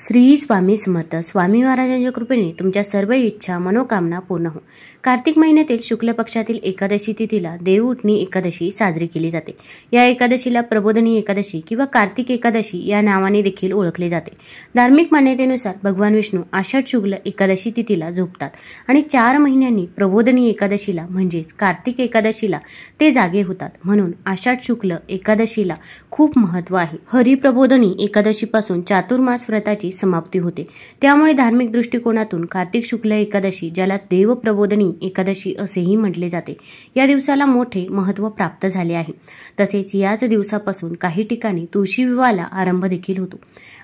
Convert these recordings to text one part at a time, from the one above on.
श्री स्वामी समर्थ. स्वामी महाराजांच्या कृपेने तुमच्या सर्व इच्छा मनोकामना पूर्ण हो. कार्तिक महिन्यातील शुक्ल पक्षातील एकादशी तिथीला देव उठणी एकादशी साजरी केली जाते. या एकादशीला प्रबोधनी एकादशी किंवा कार्तिक एकादशी या नावाने देखील ओळखले जाते. धार्मिक मान्यतेनुसार भगवान विष्णू आषाढ शुक्ल एकादशी तिथीला झोपतात आणि 4 महिन्यांनी प्रबोधनी एकादशीला म्हणजेच कार्तिक एकादशीला ते जागे होतात. म्हणून आषाढ शुक्ल एकादशीला खूप महत्त्व आहे. हरिप्रबोधनी एकादशीपासून चातुर्मास व्रताची समाप्ती होते. त्यामुळे धार्मिक दृष्टिकोनातून कार्तिक शुक्ल एकादशी, ज्याला देव प्रबोधनी एकादशी असेही म्हटले जाते, या दिवसाला मोठे महत्त्व प्राप्त झाले आहे. तसेच याच दिवसापासून काही ठिकाणी तुळशी विवाहाला आरंभ देखील होतो.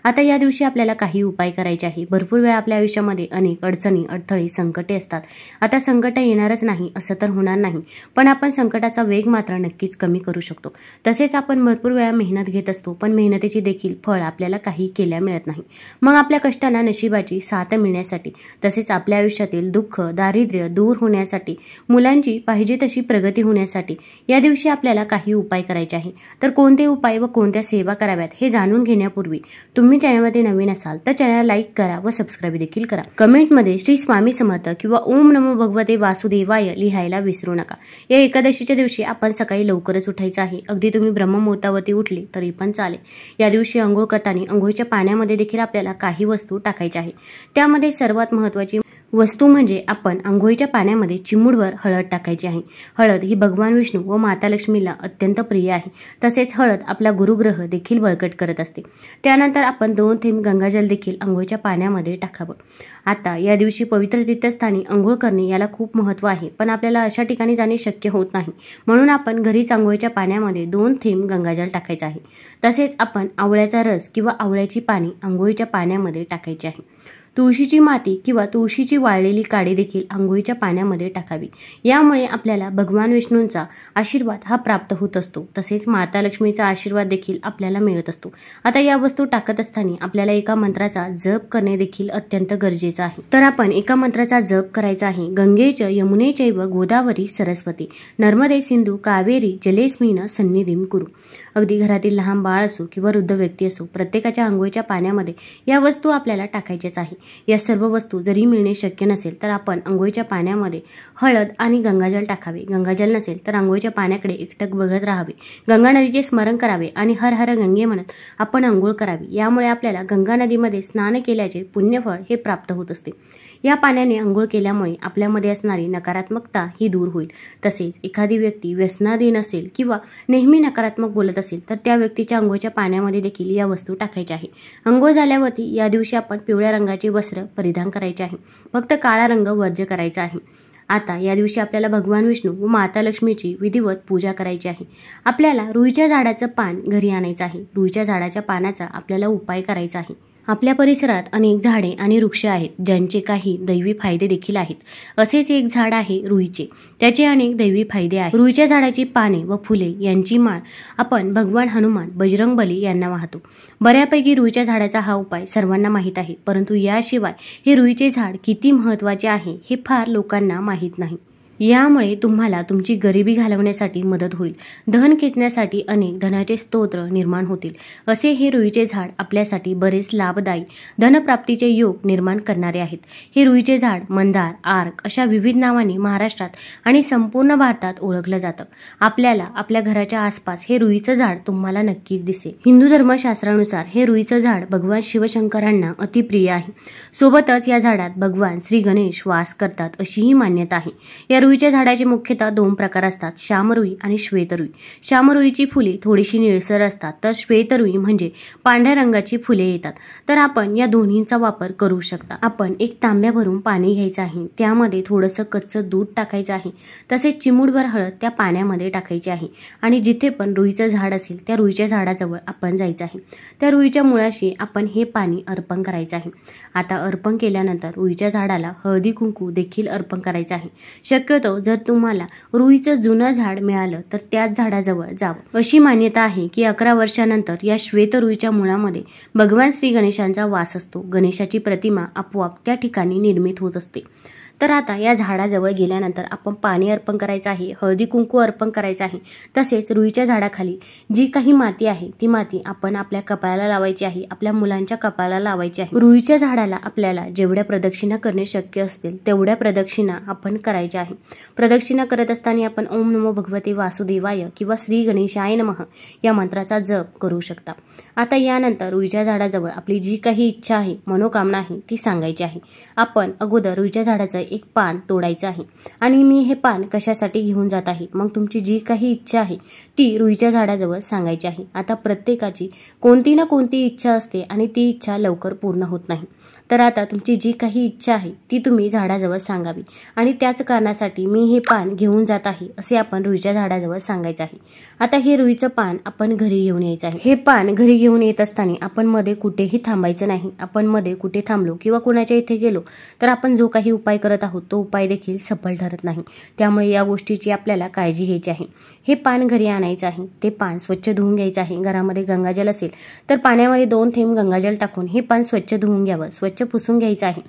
आता या दिवशी आपल्याला काही उपाय करायचे आहे. भरपूर वेळा आपल्या आयुष्यामध्ये अनेक अडचणी, अडथळे, संकटे असतात. आता संकट येणारच नाही असं तर होणार नाही, पण आपण संकटाचा वेग मात्र नक्कीच कमी करू शकतो. तसेच आपण भरपूर वेळा मेहनत घेत असतो, पण मेहनतीची देखील फळ आपल्याला काही केल्या मिळत नाही. मग आपल्या कष्टांना नशिबाची साथ मिळण्यासाठी, तसेच आपल्या आयुष्यातील दुःख, दारिद्र्य दूर होण्यासाठी, मुलांची पाहिजे तशी प्रगती होण्यासाठी या दिवशी आपल्याला काही उपाय करायचे आहे. तर कोणते उपाय व कोणत्या सेवा कराव्यात हे जाणून घेण्यापूर्वी तुम्ही चॅनलमध्ये नवीन असाल तर चॅनल लाईक करा व सबस्क्राईब देखील करा. कमेंटमध्ये श्री स्वामी समर्थ किंवा ओम नमो भगवते वासुदेवाय लिहायला विसरू नका. या एकादशीच्या दिवशी आपण सकाळी लवकरच उठायचं आहे. अगदी तुम्ही ब्रह्ममुहूर्तावरती उठले तरी पण चालेल. या दिवशी अंघोळ करताना अंघोळीच्या पाण्यामध्ये देखील आपल्याला काही वस्तू टाकायच्या आहे. त्यामध्ये सर्वात महत्त्वाची वस्तू म्हणजे आपण अंघोळीच्या पाण्यामध्ये चिमूटभर हळद टाकायची आहे. हळद ही भगवान विष्णू व माता लक्ष्मीला अत्यंत प्रिय आहे. तसेच हळद आपला गुरुग्रह देखील बळकट करत असते. त्यानंतर आपण 2 थेंब गंगाजल देखील अंघोळीच्या पाण्यामध्ये टाकावं. आता या दिवशी पवित्र तीर्थस्थानी अंघोळ करणे याला खूप महत्त्व आहे, पण आपल्याला अशा ठिकाणी जाणे शक्य होत नाही. म्हणून आपण घरीच अंघोळीच्या पाण्यामध्ये 2 थेंब गंगाजल टाकायचं आहे. तसेच आपण आवळ्याचा रस किंवा आवळ्याची पाने अंघोळीच्या पाण्यामध्ये टाकायची आहे. तुळशीची माती किंवा तुळशीची वाळलेली काडी देखील अंघोळीच्या पाण्यामध्ये टाकावी. यामुळे आपल्याला भगवान विष्णूंचा आशीर्वाद हा प्राप्त होत असतो. तसेच माता लक्ष्मीचा आशीर्वाद देखील आपल्याला मिळत असतो. आता या वस्तू टाकत असताना आपल्याला एका मंत्राचा जप करणे देखील अत्यंत गरजेचं आहे. तर आपण एका मंत्राचा जप करायचा आहे. गंगेच यमुनेचैव गोदावरी सरस्वती नर्मदे सिंधू कावेरी जलेस्मिन सन्निधिं कुरु. अगदी घरातील लहान बाळ असो किंवा वृद्ध व्यक्ती असो, प्रत्येकाच्या अंघोळीच्या पाण्यामध्ये या वस्तू आपल्याला टाकायच्याच आहे. या सर्व वस्तू जरी मिळणे शक्य नसेल तर आपण अंघोळीच्या पाण्यामध्ये हळद आणि गंगाजल टाकावे. गंगाजल नसेल तर अंघोळीच्या पाण्याकडे एकटक बघत राहावे. गंगा नदीचे स्मरण करावे आणि हर हर गंगे म्हणत आपण अंघोळ करावी. यामुळे आपल्याला गंगा नदीमध्ये स्नान केल्याचे पुण्यफळ हे प्राप्त होत असते. या पाण्याने अंघोळ केल्यामुळे आपल्यामध्ये असणारी नकारात्मकता ही दूर होईल. तसेच एखादी व्यक्ती व्यसनाधीन असेल किंवा नेहमी नकारात्मक बोलत असेल तर त्या व्यक्तीच्या अंघोळीच्या पाण्यामध्ये देखील या वस्तू टाकायच्या आहे. अंघोळ झाल्यावरती या दिवशी आपण पिवळ्या रंगाचे वस्त्र परिधान करायचे आहे. फक्त काळा रंग वर्ज्य करायचा आहे. आता या दिवशी आपल्याला भगवान विष्णू व माता लक्ष्मीची विधिवत पूजा करायची आहे. आपल्याला रुईच्या झाडाचं पान घरी आणायचं आहे. रुईच्या झाडाच्या पानाचा आपल्याला उपाय करायचा आहे. आपल्या परिसरात अनेक झाडे आणि वृक्ष आहेत ज्यांचे काही दैवी फायदे देखील आहेत. असेच एक झाड आहे रुईचे. त्याचे अनेक दैवी फायदे आहेत. रुईच्या झाडाची पाने व फुले यांची माळ आपण भगवान हनुमान, बजरंगबली यांना वाहतो. बऱ्यापैकी रुईच्या झाडाचा हा उपाय सर्वांना माहीत आहे, परंतु याशिवाय हे रुईचे झाड किती महत्त्वाचे आहे हे फार लोकांना माहीत नाही. यामुळे तुम्हाला तुमची गरिबी घालवण्यासाठी मदत होईल. धन खेचण्यासाठी अनेक धनाचे स्तोत्र निर्माण होतील. असे हे रुईचे झाड आपल्यासाठी बरेच लाभदायी धनप्राप्तीचे योग निर्माण करणारे आहेत. हे रुईचे झाड मंदार, आर्क अशा विविध नावांनी महाराष्ट्रात आणि संपूर्ण भारतात ओळखलं जातं. आपल्याला आपल्या घराच्या आसपास हे रुईचं झाड तुम्हाला नक्कीच दिसेल. हिंदू धर्मशास्त्रानुसार हे रुईचं झाड भगवान शिवशंकरांना अतिप्रिय आहे. सोबतच या झाडात भगवान श्री गणेश वास करतात अशीही मान्यता आहे. या रुईच्या झाडाचे मुख्यतः 2 प्रकार असतात, श्यामरुई आणि श्वेतरुई. श्यामरुईची फुले थोडीशी निळसर असतात, तर श्वेतरुई म्हणजे पांढऱ्या रंगाची फुले येतात. तर आपण या दोन्हींचा वापर करू शकता. आपण एक तांब्या भरून पाणी घ्यायचं आहे. त्यामध्ये थोडंसं कच्चं दूध टाकायचं आहे. तसेच चिमूटभर हळद त्या पाण्यामध्ये टाकायची आहे आणि जिथे पण रुईचं झाड असेल त्या रुईच्या झाडाजवळ आपण जायचं आहे. त्या रुईच्या मुळाशी आपण हे पाणी अर्पण करायचं आहे. आता अर्पण केल्यानंतर रुईच्या झाडाला हळदी कुंकू देखील अर्पण करायचं आहे. शक्यतो जर तुम्हाला रुईचं जुनं झाड मिळालं तर त्याच झाडाजवळ जावं. अशी मान्यता आहे की 11 वर्षानंतर या श्वेत रुईच्या मुळामध्ये भगवान श्री गणेशांचा वास असतो. गणेशाची प्रतिमा आपोआप त्या ठिकाणी निर्मित होत असते. तर आता या झाडाजवळ गेल्यानंतर आपण पाणी अर्पण करायचं आहे, हळदी कुंकू अर्पण करायचं आहे. तसेच रुईच्या झाडाखाली जी काही माती आहे ती माती आपण आपल्या कपाळाला लावायची आहे, आपल्या मुलांच्या कपाळाला लावायची आहे. रुईच्या झाडाला आपल्याला जेवढ्या प्रदक्षिणा करणे शक्य असतील तेवढ्या प्रदक्षिणा आपण करायच्या आहे. प्रदक्षिणा करत असताना आपण ओम नमो भगवते वासुदेवाय किंवा श्री गणेशाय नमः या मंत्राचा जप करू शकता. आता यानंतर रुईच्या झाडाजवळ आपली जी काही इच्छा आहे, मनोकामना आहे ती सांगायची आहे. आपण अगोदर रुईच्या झाडाचं एक पान तोडायचं आहे आणि मी हे पान कशासाठी घेऊन जात आहे, मग तुमची जी काही इच्छा आहे ती रुईच्या झाडाजवळ सांगायची आहे. आता प्रत्येकाची कोणती ना कोणती इच्छा असते आणि ती इच्छा लवकर पूर्ण होत नाही. तर आता तुमची जी काही इच्छा आहे ती तुम्ही झाडाजवळ सांगावी आणि त्याच कारणासाठी मी हे पान घेऊन जात आहे असे आपण रुईच्या झाडाजवळ सांगायचं आहे. आता हे रुईचं पान आपण घरी घेऊन यायचं आहे. हे पान घरी घेऊन येत असताना आपण मध्ये कुठेही थांबायचं नाही. आपण मध्ये कुठे थांबलो किंवा कुणाच्या इथे गेलो तर आपण जो काही उपाय करत आहोत तो उपाय देखील सफल ठरत नाही. त्यामुळे या गोष्टीची आपल्याला काळजी घ्यायची आहे. हे पान घरी आणायचं आहे. ते पान स्वच्छ धुवून घ्यायचं आहे. घरामध्ये गंगाजल असेल तर पाण्यामध्ये 2 थेंब गंगाजल टाकून हे पान स्वच्छ धुवून घ्यावं, स्वच्छ पुसून घ्यायचं आहे.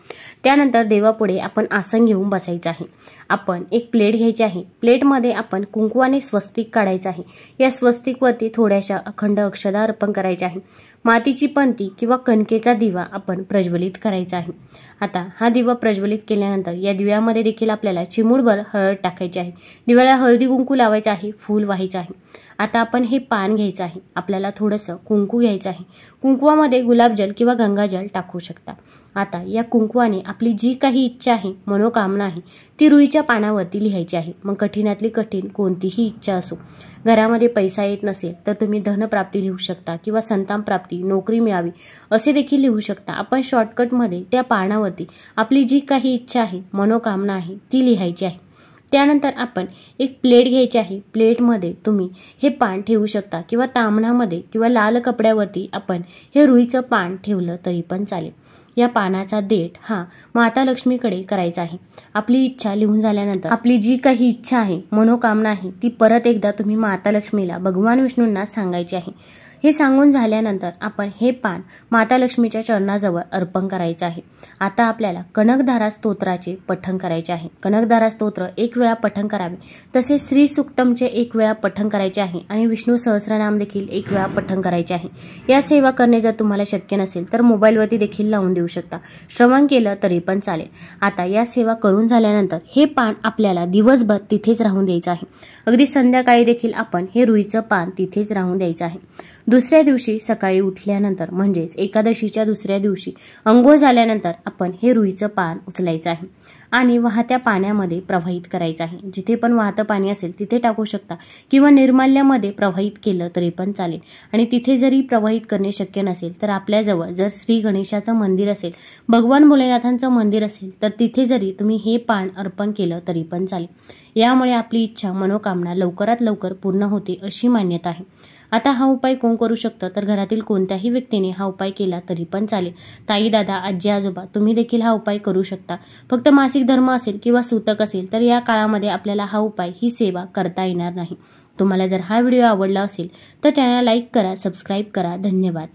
त्यानंतर देवापुढे आपण आसन घेऊन बसायचं आहे. आपण एक प्लेट घ्यायची आहे. प्लेटमध्ये आपण कुंकवाने स्वस्तिक काढायचं आहे. या स्वस्तिकवरती थोड्याशा अखंड अक्षता अर्पण करायच्या आहे. मातीची पंती किंवा कणकेचा दिवा आपण प्रज्वलित करायचा आहे. आता हा दिवा प्रज्वलित केल्यानंतर या दिव्यामध्ये देखील आपल्याला चिमूटभर हळद टाकायची आहे. दिव्याला हळदी कुंकू लावायचं आहे, फूल व्हायचं आहे. आता आपण हे पान घ्यायचं आहे. आपल्याला थोडंसं कुंकू घ्यायचं आहे. कुंकवामध्ये गुलाबजल किंवा गंगाजल टाकू शकता. आता या कुंकवाने आपली जी काही इच्छा आहे, मनोकामना आहे ती रुईच्या पानावरती लिहायची आहे. मग कठीणातली कठीण कोणतीही इच्छा असो. घरामध्ये पैसा येत नसेल तर तुम्ही धनप्राप्ती लिहू शकता किंवा संतान प्राप्ती, नोकरी मिळावी असे देखील लिहू शकता. आपण शॉर्टकटमध्ये त्या पानावरती आपली जी काही इच्छा आहे, मनोकामना आहे ती लिहायची आहे. त्यानंतर आपण एक प्लेट घ्यायची आहे. प्लेटमध्ये तुम्ही हे पान ठेवू शकता किंवा ताम्हणामध्ये किंवा लाल कपड्यावरती आपण हे रुईचं पान ठेवलं तरी पण चालेल. या पानाचा देठ हा माता लक्ष्मीकडे करायचा आहे. आपली इच्छा लिहून झाल्यानंतर आपली जी काही इच्छा आहे, मनोकामना आहे ती परत एकदा तुम्ही माता लक्ष्मीला, भगवान विष्णूंना सांगायची आहे. हे सांगून झाल्यानंतर आपण हे पान माता लक्ष्मीच्या चरणाजवळ अर्पण करायचं आहे. आता आपल्याला कनकधारा स्तोत्राचे पठण करायचे आहे. कनकधारा स्तोत्र 1 वेळा पठण करावे. तसेच श्री सुक्तमचे 1 वेळा पठण करायचे आहे आणि विष्णू सहस्रनाम देखील 1 वेळा पठण करायचे आहे. या सेवा करणे जर तुम्हाला शक्य नसेल तर मोबाईलवरती देखील लावून देऊ शकता. श्रवण केलं तरी पण चालेल. आता या सेवा करून झाल्यानंतर हे पान आपल्याला दिवसभर तिथेच राहून द्यायचं आहे. अगदी संध्याकाळी देखील आपण हे रुईचं पान तिथेच राहून द्यायचं आहे. दुसऱ्या दिवशी सकाळी उठल्यानंतर म्हणजेच एकादशीच्या दुसऱ्या दिवशी अंघोळ झाल्यानंतर आपण हे रुईचं पान उचलायचं आहे आणि वाहत्या पाण्यामध्ये प्रवाहित करायचं आहे. जिथे पण वाहतं पाणी असेल तिथे टाकू शकता किंवा निर्माल्यामध्ये प्रवाहित केलं तरी पण चालेल. आणि तिथे जरी प्रवाहित करणे शक्य नसेल तर आपल्याजवळ जर श्री गणेशाचं मंदिर असेल, भगवान भोलेनाथांचं मंदिर असेल तर तिथे जरी तुम्ही हे पान अर्पण केलं तरी पण चालेल. यामुळे आपली इच्छा, मनोकामना लवकरात लवकर पूर्ण होते अशी मान्यता आहे. आता हा उपाय कोण करू शकतं तर घरातील कोणत्याही व्यक्तीने हा उपाय केला तरी पण चालेल. ताई, दादा, आजी, आजोबा तुम्ही देखील हा उपाय करू शकता. फक्त मासिक धर्म असेल किंवा सूतक असेल तर या काळामध्ये आपल्याला हा उपाय, ही सेवा करता येणार नाही. तुम्हाला जर हा व्हिडिओ आवडला असेल तर चॅनल लाईक करा, सबस्क्राईब करा. धन्यवाद.